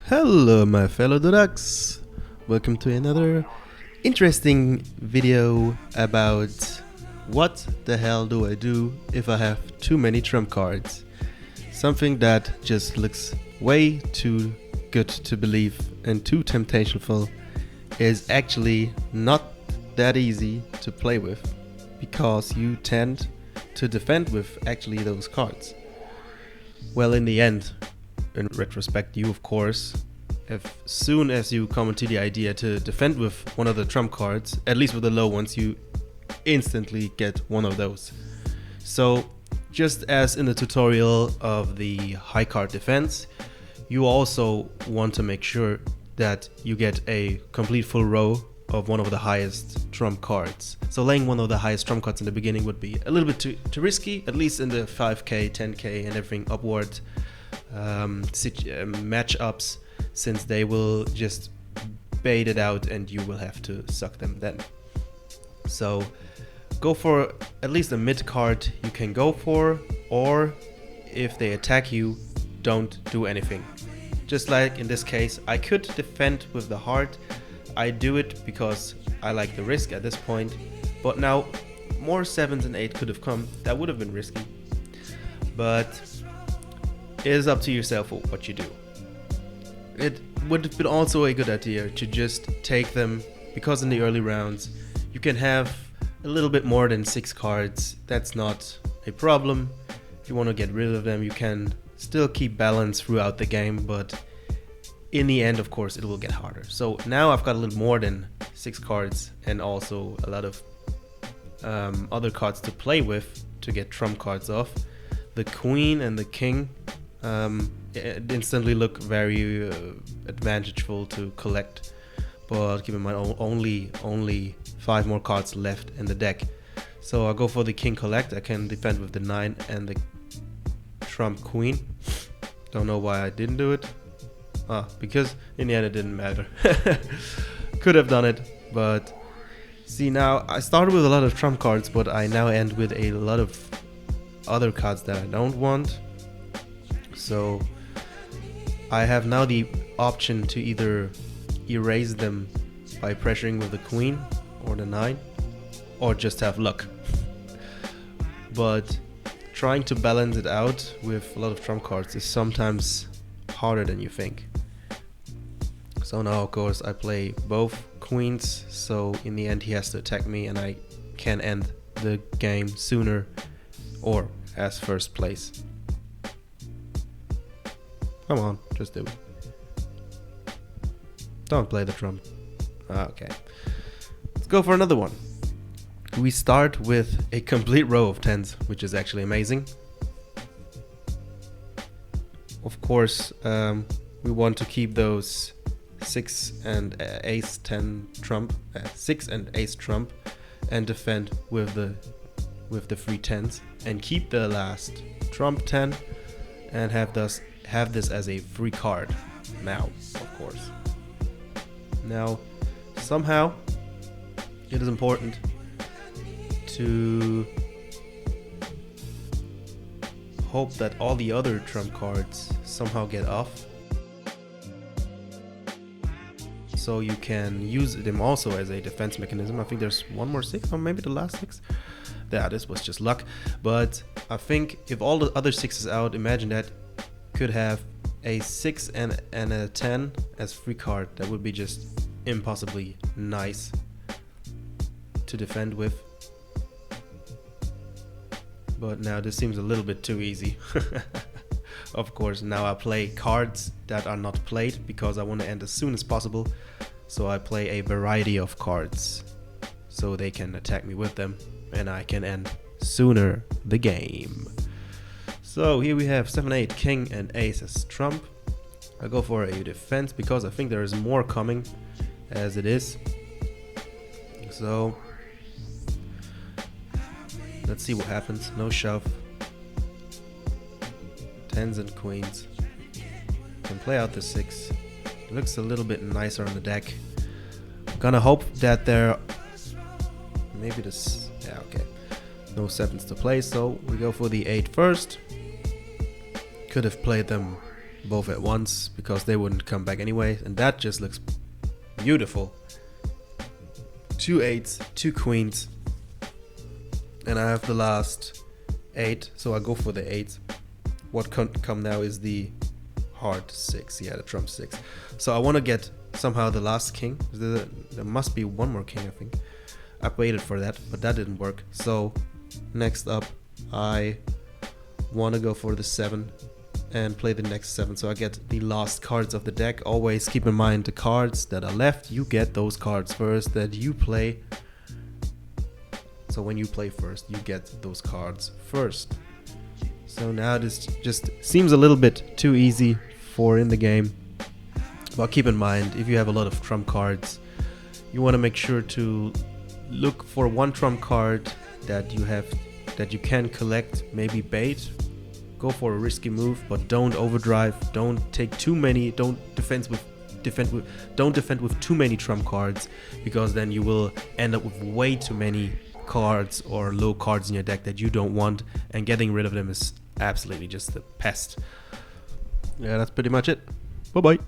Hello my fellow Duraks, welcome to another interesting video about what the hell do I do if I have too many trump cards. Something that just looks way too good to believe and too temptationful is actually not that easy to play with, because you tend to defend with actually those cards. Well, in the end, in retrospect, you of course, as soon as you come into the idea to defend with one of the trump cards, at least with the low ones, you instantly get one of those. So just as in the tutorial of the high card defense, you also want to make sure that you get a complete full row of one of the highest trump cards. So laying one of the highest trump cards in the beginning would be a little bit too risky, at least in the 5k, 10k and everything upward matchups, since they will just bait it out and you will have to suck them then. So go for at least a mid card you can go for, or if they attack you, don't do anything. Just like in this case, I could defend with the heart. I do it because I like the risk at this point, but now more 7s and 8 could have come. That would have been risky, but it is up to yourself what you do. It would have been also a good idea to just take them, because in the early rounds you can have a little bit more than 6 cards. That's not a problem. If you want to get rid of them, you can still keep balance throughout the game, but in the end, of course, it will get harder. So now I've got a little more than 6 cards and also a lot of other cards to play with to get trump cards off. The queen and the king instantly look very advantageful to collect, but keep in mind only 5 more cards left in the deck. So I'll go for the king collect. I can defend with the 9 and the trump queen. Don't know why I didn't do it. Because in the end it didn't matter. Could have done it, but see, now I started with a lot of trump cards, but I now end with a lot of other cards that I don't want. So I have now the option to either erase them by pressuring with the queen or the 9, or just have luck. But trying to balance it out with a lot of trump cards is sometimes harder than you think. So now of course I play both queens, so in the end he has to attack me and I can end the game sooner or as first place. Come on, just do it. Don't play the trump. Okay. Let's go for another one. We start with a complete row of 10s, which is actually amazing. Of course, we want to keep those 6 and ace 10 trump, 6 and ace trump, and defend with the free 10s, and keep the last trump 10, and have this as a free card. Now, of course. Now, somehow, it is important to hope that all the other trump cards somehow get off, so you can use them also as a defense mechanism. I think there's one more 6, or maybe the last 6. Yeah, this was just luck, but I think if all the other 6s out, imagine that could have a 6 and a 10 as free card. That would be just impossibly nice to defend with. But now this seems a little bit too easy. Of course, now I play cards that are not played because I want to end as soon as possible. So I play a variety of cards so they can attack me with them and I can end sooner the game. So here we have 7, 8, king and ace as trump. I go for a defense because I think there is more coming as it is. So let's see what happens. No shove. 10s and queens. Can play out the 6. It looks a little bit nicer on the deck. Gonna hope that there maybe this, yeah, okay, no 7s to play, so we go for the 8 first. Could have played them both at once because they wouldn't come back anyway, and that just looks beautiful. 2 8s, 2 queens, and I have the last 8, so I go for the 8. What come now is the heart 6, yeah, the trump 6. So I want to get somehow the last king. There must be one more king, I think. I waited for that, but that didn't work. So next up, I want to go for the 7 and play the next 7, so I get the last cards of the deck. Always keep in mind the cards that are left, you get those cards first that you play. So when you play first, you get those cards first. So now this just seems a little bit too easy for in the game. But keep in mind, if you have a lot of trump cards, you want to make sure to look for one trump card that you can collect, maybe bait. Go for a risky move, but don't overdrive. Don't take too many. Don't defend with too many trump cards, because then you will end up with way too many cards or low cards in your deck that you don't want, and getting rid of them is absolutely just a pest. Yeah, that's pretty much it. Bye bye.